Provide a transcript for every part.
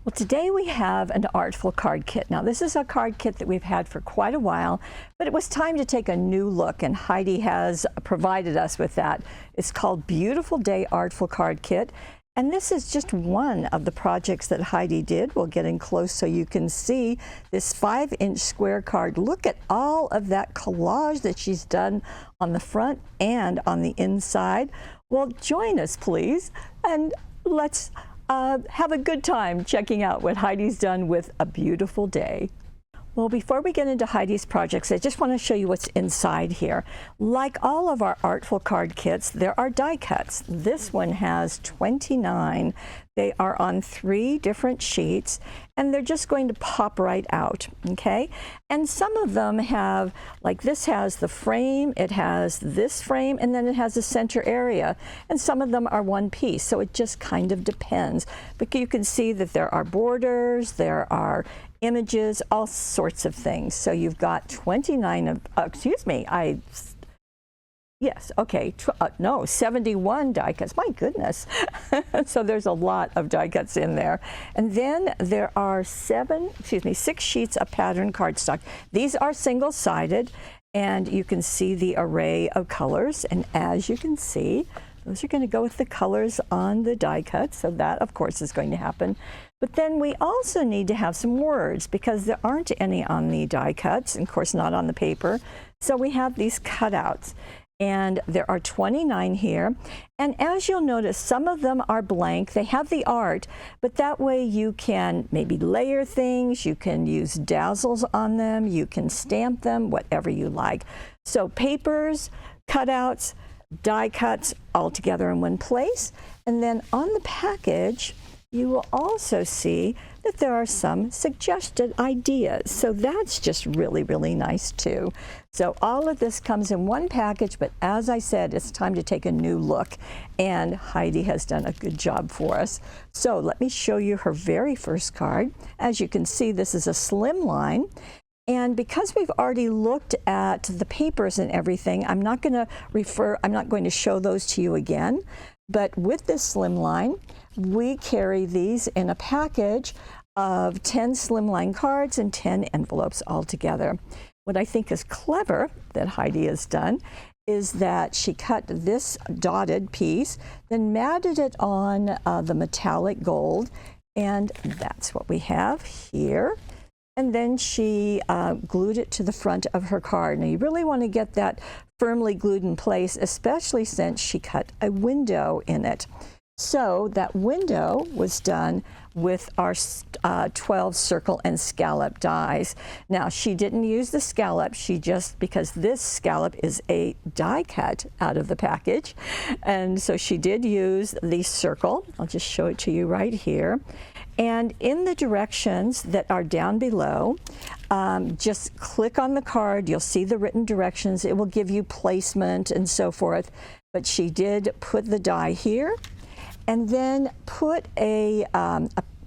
Well, today we have an Artful card kit. Now, this is a card kit that we've had for quite a while, but it was time to take a new look, and Heidi has provided us with that. It's called Beautiful Day Artful Card Kit, and this is just one of the projects that Heidi did. We'll get in close so you can see this 5-inch square card. Look at all of that collage that she's done on the front and on the inside. Well, join us, please, and let's have a good time checking out what Heidi's done with A Beautiful Day. Well, before we get into Heidi's projects, I just want to show you what's inside here. Like all of our Artful card kits, there are die cuts. This one has 29. They are on 3 different sheets, and they're just going to pop right out, okay? And some of them have, like this has the frame, it has this frame, and then it has a center area. And some of them are one piece, so it just kind of depends. But you can see that there are borders, there are images, all sorts of things. So you've got 29 of, no, 71 die cuts. My goodness. So there's a lot of die cuts in there. And then there are 6 sheets of pattern cardstock. These are single-sided, and you can see the array of colors. And as you can see, those are going to go with the colors on the die cut. So that, of course, is going to happen. But then we also need to have some words because there aren't any on the die cuts, and of course not on the paper. So we have these cutouts, and there are 29 here. And as you'll notice, some of them are blank. They have the art, but that way you can maybe layer things, you can use dazzles on them, you can stamp them, whatever you like. So papers, cutouts, die cuts all together in one place. And then on the package, you will also see that there are some suggested ideas. So that's just really, really nice too. So all of this comes in one package, but as I said, it's time to take a new look, and Heidi has done a good job for us. So let me show you her very first card. As you can see, this is a slim line. And because we've already looked at the papers and everything, I'm not going to show those to you again. But with this slim line, we carry these in a package of 10 slimline cards and 10 envelopes all together. What I think is clever that Heidi has done is that she cut this dotted piece, then matted it on the metallic gold, and that's what we have here. And then she glued it to the front of her card. Now you really want to get that firmly glued in place, especially since she cut a window in it. So that window was done with our 12 circle and scallop dies. Now she didn't use the scallop, because this scallop is a die cut out of the package. And so she did use the circle. I'll just show it to you right here. And in the directions that are down below, just click on the card. You'll see the written directions. It will give you placement and so forth. But she did put the die here, and then put a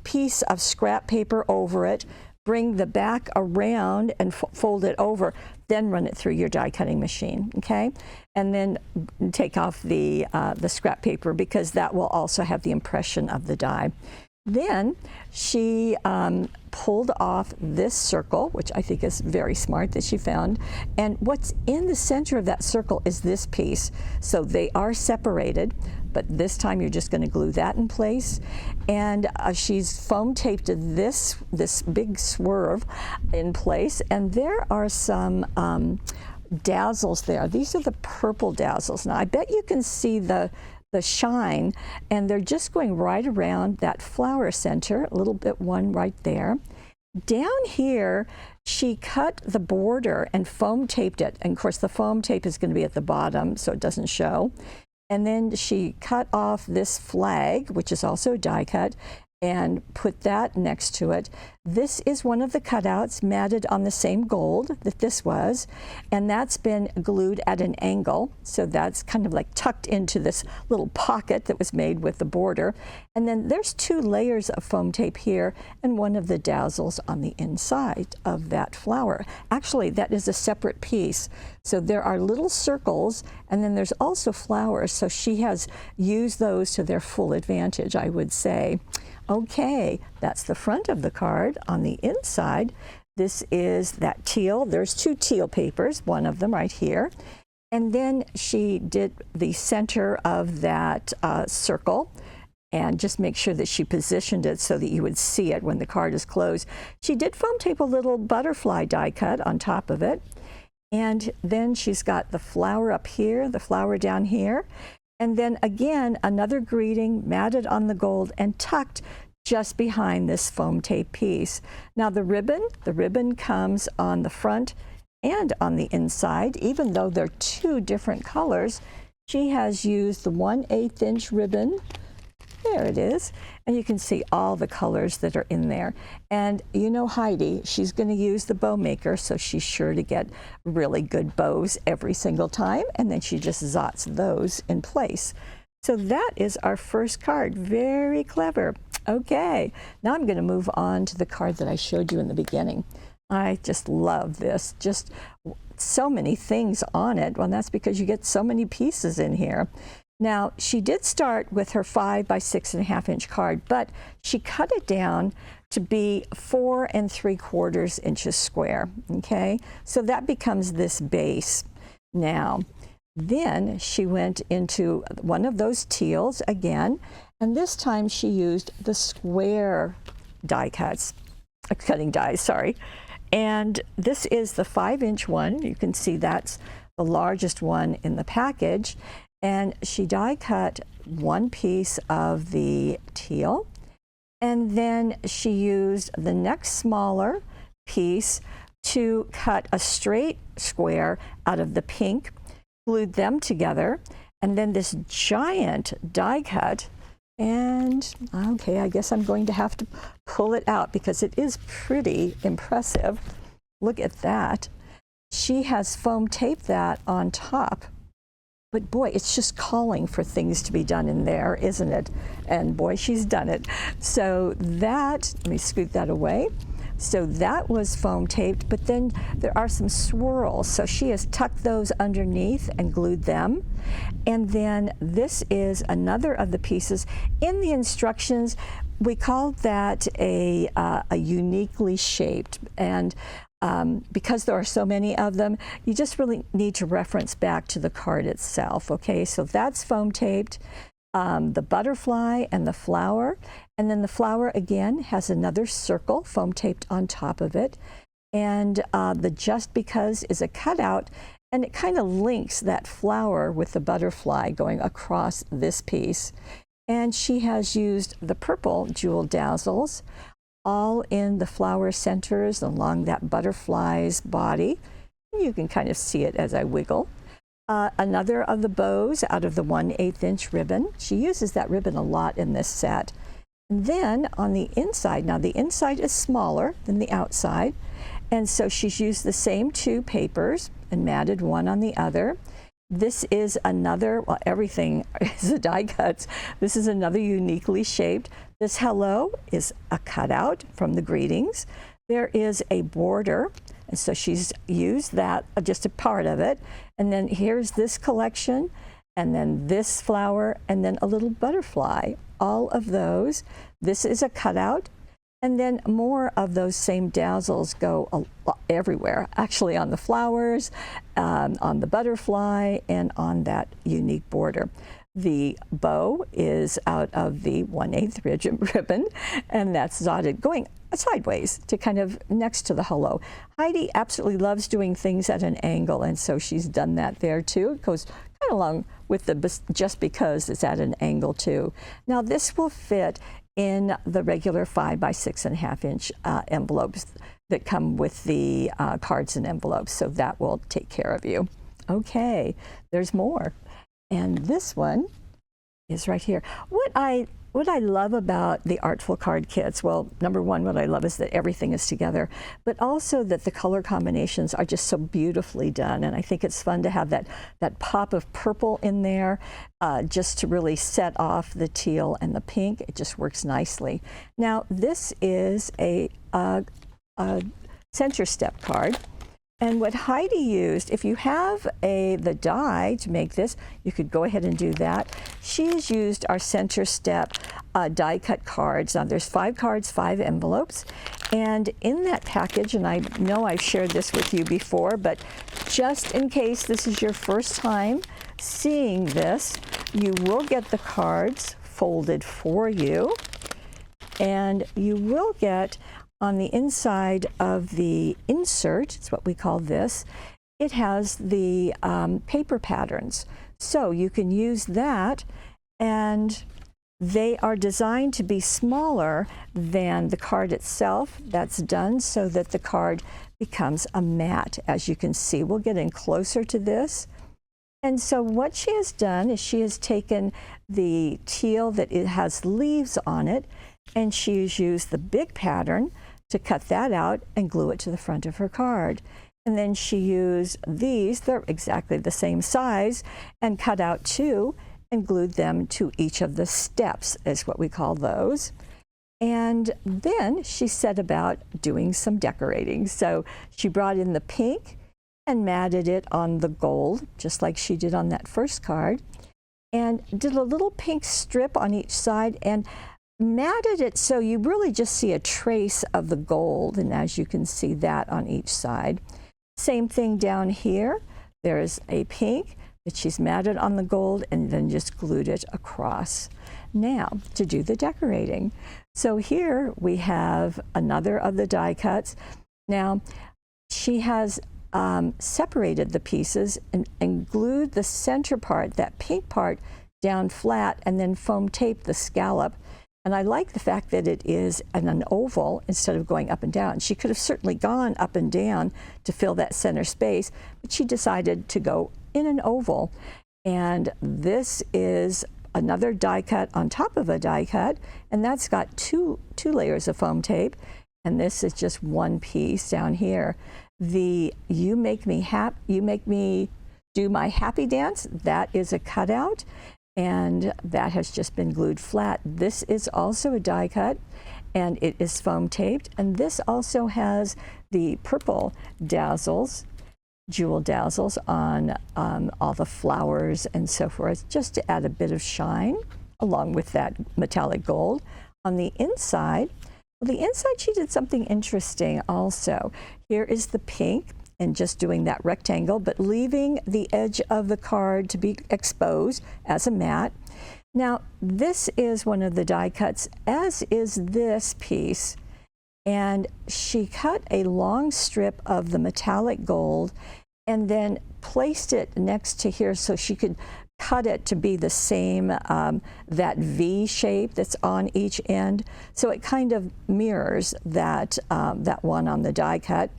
piece of scrap paper over it, bring the back around and fold it over, then run it through your die cutting machine, okay? And then take off the scrap paper, because that will also have the impression of the die. Then she pulled off this circle, which I think is very smart that she found. And what's in the center of that circle is this piece. So they are separated, but this time you're just going to glue that in place. And she's foam taped this big swerve in place. And there are some dazzles there. These are the purple dazzles. Now I bet you can see the shine, and they're just going right around that flower center, a little bit one right there. Down here, she cut the border and foam taped it. And of course, the foam tape is going to be at the bottom, so it doesn't show. And then she cut off this flag, which is also die cut, and put that next to it. This is one of the cutouts matted on the same gold that this was, and that's been glued at an angle, so that's kind of like tucked into this little pocket that was made with the border. And then there's 2 layers of foam tape here and one of the dazzles on the inside of that flower. Actually, that is a separate piece. So there are little circles, and then there's also flowers, so she has used those to their full advantage, I would say. Okay, that's the front of the card. On the inside, this is that teal. There's two teal papers, one of them right here. And then she did the center of that circle, and just make sure that she positioned it so that you would see it when the card is closed. She did foam tape a little butterfly die cut on top of it. And then she's got the flower up here, the flower down here. And then again, another greeting matted on the gold and tucked just behind this foam tape piece. Now the ribbon comes on the front and on the inside. Even though they're two different colors, she has used the 1/8 inch ribbon. There it is. And you can see all the colors that are in there. And you know Heidi, she's going to use the bow maker, so she's sure to get really good bows every single time. And then she just zots those in place. So that is our first card. Very clever. Okay, now I'm going to move on to the card that I showed you in the beginning. I just love this. Just so many things on it. Well, that's because you get so many pieces in here. Now, she did start with her 5 by 6.5 inch card, but she cut it down to be 4 3/4 inches square, okay? So that becomes this base. Now, then she went into one of those teals again, and this time she used the square cutting dies, sorry. And this is the 5 inch one. You can see that's the largest one in the package. And she die cut one piece of the teal, and then she used the next smaller piece to cut a straight square out of the pink, glued them together, and then this giant die cut. And okay, I guess I'm going to have to pull it out because it is pretty impressive. Look at that. She has foam taped that on top. But boy, it's just calling for things to be done in there, isn't it? And boy, she's done it. So that, let me scoot that away. So that was foam taped, but then there are some swirls. So she has tucked those underneath and glued them. And then this is another of the pieces. In the instructions, we called that a uniquely shaped. And because there are so many of them, you just really need to reference back to the card itself. Okay, so that's foam taped, the butterfly and the flower, and then the flower again has another circle foam taped on top of it, and the just because is a cutout, and it kind of links that flower with the butterfly going across this piece. And she has used the purple jewel dazzles all in the flower centers along that butterfly's body. You can kind of see it as I wiggle. Another of the bows out of the 1/8 inch ribbon. She uses that ribbon a lot in this set. And then on the inside, now the inside is smaller than the outside, and so she's used the same two papers and matted one on the other. This is another, well, everything is a die cut. This is another uniquely shaped. This hello is a cutout from the greetings. There is a border, and so she's used that, just a part of it. And then here's this collection, and then this flower, and then a little butterfly. All of those. This is a cutout. And then more of those same dazzles go everywhere, actually on the flowers, on the butterfly, and on that unique border. The bow is out of the 1/8 ribbon, and that's dotted going sideways to kind of next to the hello. Heidi absolutely loves doing things at an angle, and so she's done that there too. It goes kind of along with the just because it's at an angle too. Now this will fit in the regular 5 by 6.5 inch envelopes that come with the cards and envelopes, so that will take care of you. Okay, there's more. And this one is right here. What I love about the Artful card kits, well, number one, what I love is that everything is together, but also that the color combinations are just so beautifully done. And I think it's fun to have that pop of purple in there just to really set off the teal and the pink. It just works nicely. Now, this is a center step card. And what Heidi used, if you have the die to make this, you could go ahead and do that. She has used our center step die cut cards. Now there's 5 cards, 5 envelopes. And in that package, and I know I've shared this with you before, but just in case this is your first time seeing this, you will get the cards folded for you. And you will get on the inside of the insert, it's what we call this, it has the paper patterns. So you can use that, and they are designed to be smaller than the card itself. That's done so that the card becomes a mat. As you can see, we'll get in closer to this. And so what she has done is she has taken the teal that it has leaves on it, and she's used the big pattern to cut that out and glue it to the front of her card. And then she used these, they're exactly the same size, and cut out 2 and glued them to each of the steps, is what we call those. And then she set about doing some decorating. So she brought in the pink and matted it on the gold, just like she did on that first card, and did a little pink strip on each side and matted it so you really just see a trace of the gold, and as you can see that on each side. Same thing down here. There is a pink that she's matted on the gold and then just glued it across. Now to do the decorating. So here we have another of the die cuts. Now she has separated the pieces and glued the center part, that pink part, down flat, and then foam taped the scallop. And I like the fact that it is an oval instead of going up and down. She could have certainly gone up and down to fill that center space, but she decided to go in an oval. And this is another die cut on top of a die cut, and that's got two layers of foam tape. And this is just one piece down here. The you make me do my happy dance, that is a cutout. And that has just been glued flat. This is also a die cut, and it is foam taped. And this also has the purple dazzles, jewel dazzles on all the flowers and so forth, just to add a bit of shine, along with that metallic gold. On the inside, she did something interesting also. Here is the pink, and just doing that rectangle, but leaving the edge of the card to be exposed as a mat. Now, this is one of the die cuts, as is this piece, and she cut a long strip of the metallic gold and then placed it next to here so she could cut it to be the same, that V shape that's on each end. So it kind of mirrors that, that one on the die cut,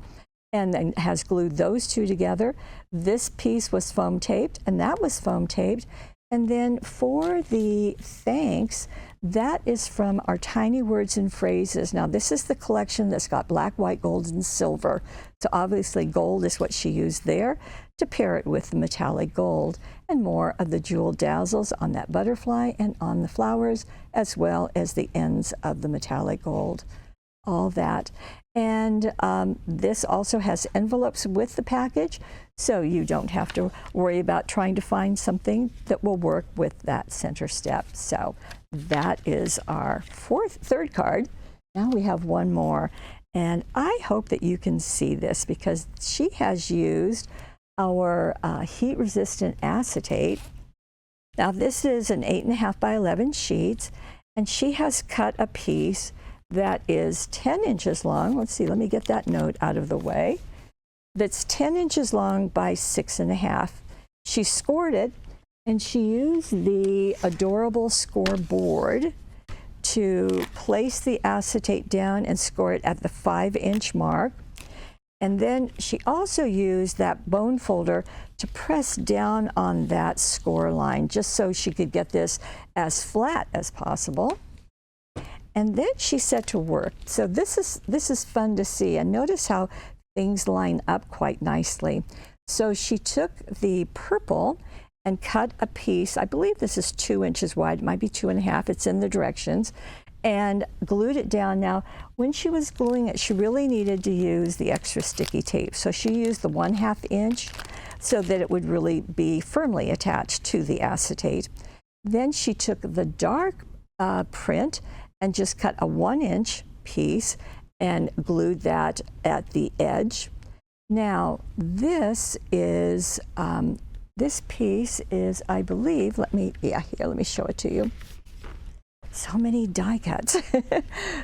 and then has glued those two together. This piece was foam taped, and that was foam taped. And then for the thanks, that is from our Tiny Words and Phrases. Now this is the collection that's got black, white, gold, and silver. So obviously gold is what she used there to pair it with the metallic gold, and more of the jewel dazzles on that butterfly and on the flowers, as well as the ends of the metallic gold. All that. And this also has envelopes with the package, so you don't have to worry about trying to find something that will work with that center step. So that is our third card. Now we have one more, and I hope that you can see this because she has used our heat-resistant acetate. Now this is an 8.5 by 11 sheets, and she has cut a piece that is 10 inches long. Let's see, let me get that note out of the way. That's 10 inches long by 6.5. She scored it, and she used the adorable score board to place the acetate down and score it at the 5-inch mark. And then she also used that bone folder to press down on that score line, just so she could get this as flat as possible. And then she set to work. So this is fun to see, and notice how things line up quite nicely. So she took the purple and cut a piece. I believe this is 2 inches wide. It might be 2.5. It's in the directions. and glued it down. Now, when she was gluing it, she really needed to use the extra sticky tape. So she used the 1/2 inch so that it would really be firmly attached to the acetate. Then she took the dark print and just cut a 1-inch piece and glued that at the edge. Now, this is, this piece is, I believe, let me show it to you. So many die cuts.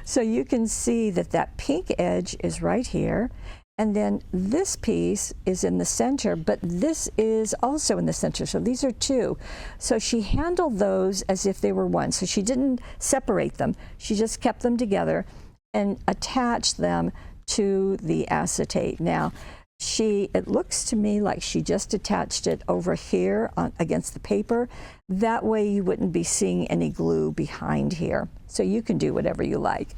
So you can see that that pink edge is right here. And then this piece is in the center, but this is also in the center. So these are two. So she handled those as if they were one. So she didn't separate them. She just kept them together and attached them to the acetate. Now, it looks to me like she just attached it over here against the paper. That way you wouldn't be seeing any glue behind here. So you can do whatever you like.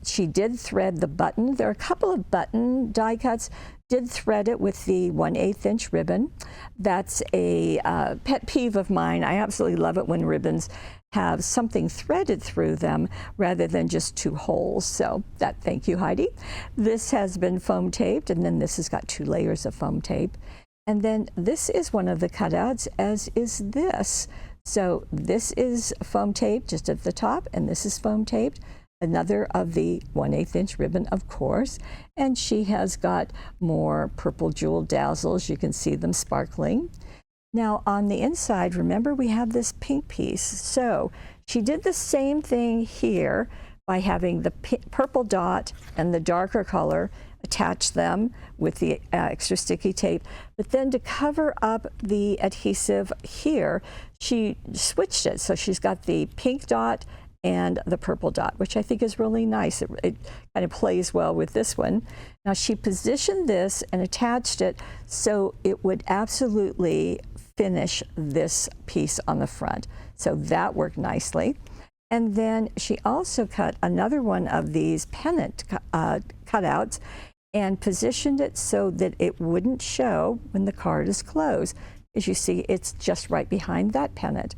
She did thread the button. There are a couple of button die cuts. Did thread it with the 1/8 inch ribbon. That's a pet peeve of mine. I absolutely love it when ribbons have something threaded through them rather than just 2 holes. So thank you, Heidi. This has been foam taped, and then this has got 2 layers of foam tape. And then this is one of the cutouts, as is this. So this is foam taped just at the top, and this is foam taped. Another of the 1/8 inch ribbon, of course. And she has got more purple jewel dazzles. You can see them sparkling. Now on the inside, remember we have this pink piece. So she did the same thing here by having the purple dot and the darker color, attach them with the extra sticky tape. But then to cover up the adhesive here, she switched it. So she's got the pink dot and the purple dot, which I think is really nice. It kind of plays well with this one. Now she positioned this and attached it so it would absolutely finish this piece on the front. So that worked nicely. And then she also cut another one of these pennant cutouts and positioned it so that it wouldn't show when the card is closed. As you see, it's just right behind that pennant.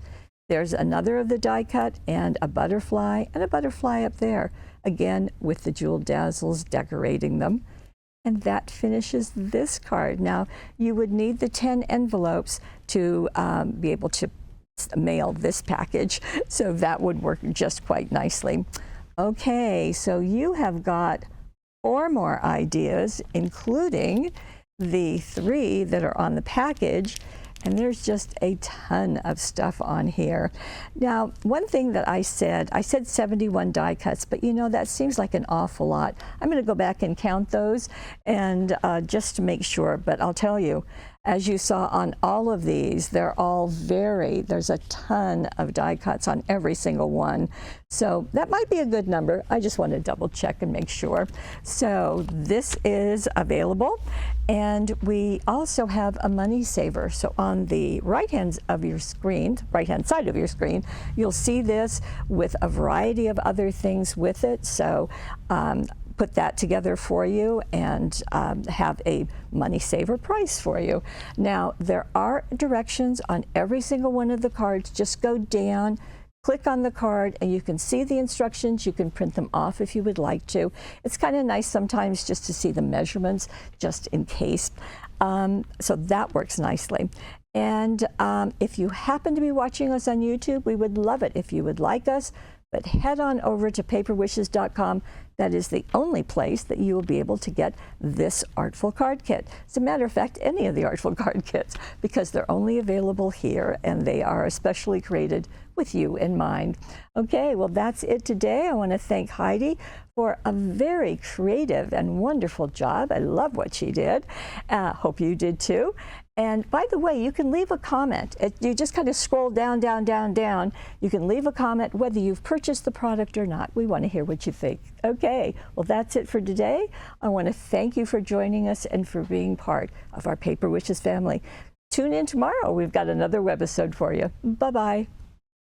There's another of the die cut and a butterfly up there, again with the jeweled dazzles decorating them. And that finishes this card. Now, you would need the 10 envelopes to be able to mail this package, so that would work just quite nicely. Okay, so you have got 4 more ideas, including the 3 that are on the package. And there's just a ton of stuff on here. Now, one thing that I said 71 die cuts, but you know, that seems like an awful lot. I'm going to go back and count those and just to make sure, but I'll tell you, as you saw on all of these, they're all there's a ton of die cuts on every single one. So that might be a good number. I just want to double check and make sure. So this is available. And we also have a money saver. So on the right-hand side of your screen, you'll see this with a variety of other things with it. So put that together for you and have a money saver price for you. Now, there are directions on every single one of the cards. Just go down, click on the card, and you can see the instructions. You can print them off if you would like to. It's kind of nice sometimes just to see the measurements, just in case. So that works nicely. And if you happen to be watching us on YouTube, we would love it if you would like us. But head on over to paperwishes.com. That is the only place that you will be able to get this Artful card kit. As a matter of fact, any of the Artful card kits, because they're only available here and they are especially created with you in mind. Okay, well, that's it today. I want to thank Heidi for a very creative and wonderful job. I love what she did. Hope you did too. And by the way, you can leave a comment. You just kind of scroll down, down, down, down. You can leave a comment whether you've purchased the product or not. We want to hear what you think. Okay, well, that's it for today. I want to thank you for joining us and for being part of our Paper Wishes family. Tune in tomorrow. We've got another webisode for you. Bye-bye.